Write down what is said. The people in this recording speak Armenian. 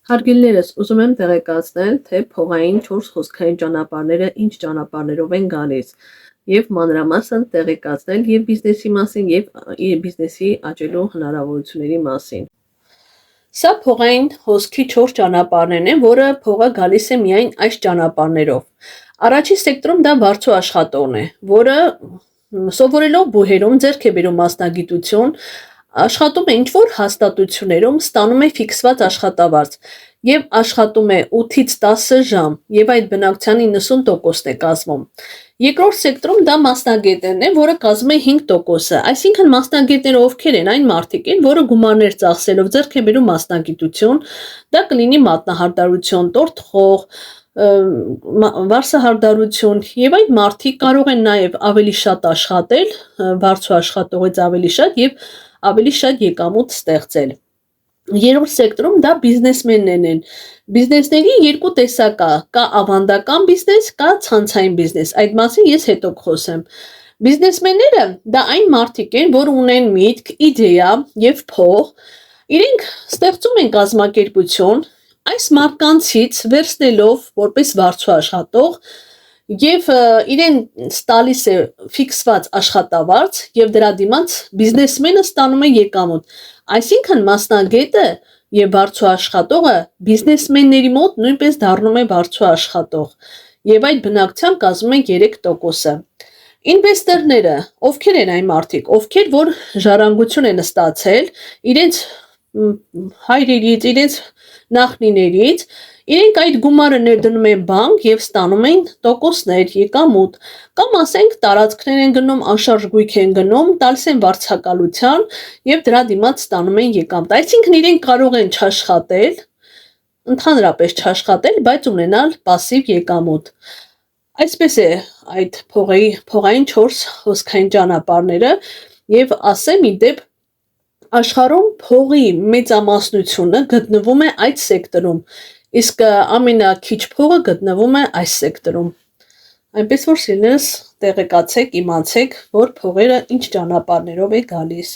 Հարգելներս, ուզում եմ տեղեկացնել, թե փողային 4 հոսքային ճանապարհները ինչ ճանապարհներով են գալիս եւ մանրամասն տեղեկացնել եւ բիզնեսի մասին եւ բիզնեսի աճելու հնարավորությունների մասին։ Սա փողային հոսքի 4 ճանապարհներն են, որը փողը գալիս է միայն այս ճանապարհներով։ Առաջին սեկտորում դա բարձու աշխատողն է, որը սովորելով բուհերում ձեռք է բերում մասնագիտություն, աշխատում է ինչ-որ հաստատություններում, ստանում է ֆիքսված աշխատավարձ եւ աշխատում է 8-ից 10 ժամ եւ այդ բնակչության 90%-ն է կազմում։ Երկրորդ սեկտորում դա մասնագետներն են, որը կազմում է 5%-ը, այսինքն մասնագետները ովքեր են, այն մարդիկ են, որը գումարներ ծախսելով ձեռք է բերում մասնագիտություն, դա կլինի մատնահարդարություն, տորթխող, վարսահարդարություն եւ այդ մարդիկ կարող են նաեւ ավելի շատ աշխատել, բարձու աշխատողից ավելի շատ եւ ավելի շատ եկամուտ ստեղծել։ Երրորդ սեկտորում դա բիզնեսմեններն են։ Բիզնեսների երկու տեսակ կա ավանդական բիզնես, կա ցանցային բիզնես։ Այդ մասին ես հետո կխոսեմ։ Բիզնեսմենները դա այն մարդիկ են, որ ունեն միտք, իդեա եւ փող։ Իրենք ստեղծում են կազմակերպություն, այս մարդկանցից վերցնելով որպես բարձու աշխատող եւ իրեն տալիս է ֆիքսված աշխատավարձ եւ դրա դիմաց բիզնեսմենը ստանում է եկամուտ։ Այսինքն մասնագետը եւ բարձու աշխատողը բիզնեսմենների մոտ նույնպես դառնում է բարձու աշխատող եւ այդ բնակչության կազմում է 3%-ը։ Ինվեստորները ովքեր են այն մարդիկ, ովքեր որ ժառանգություն են ստացել իրենց հայրերից, իրենց նախնիներից, իրենք այդ գումարը ներդնում են բանկ եւ ստանում են տոկոսներ, եկամուտ, կամ ասենք տարածքներ են գնում, անշարժ գույք են գնում, տալիս են վարձակալության եւ դրա դիմաց ստանում են եկամուտ։ Այսինքն իրենք կարող են չաշխատել, ընդհանրապես չաշխատել, բայց ունենալ пассив եկամուտ։ Այսպես է այդ փողային 4 հոսքային ճանապարհները եւ ասեմ իդեպ աշխարհում փողի մեծամասնությունը գտնվում է այդ սեկտորում, իսկ ամենաքիչ փողը գտնվում է այս սեկտորում։ Այնպես որ սիրելիներս տեղեկացեք, իմացեք, որ փողերը ինչ ճանապարհներով է գալիս։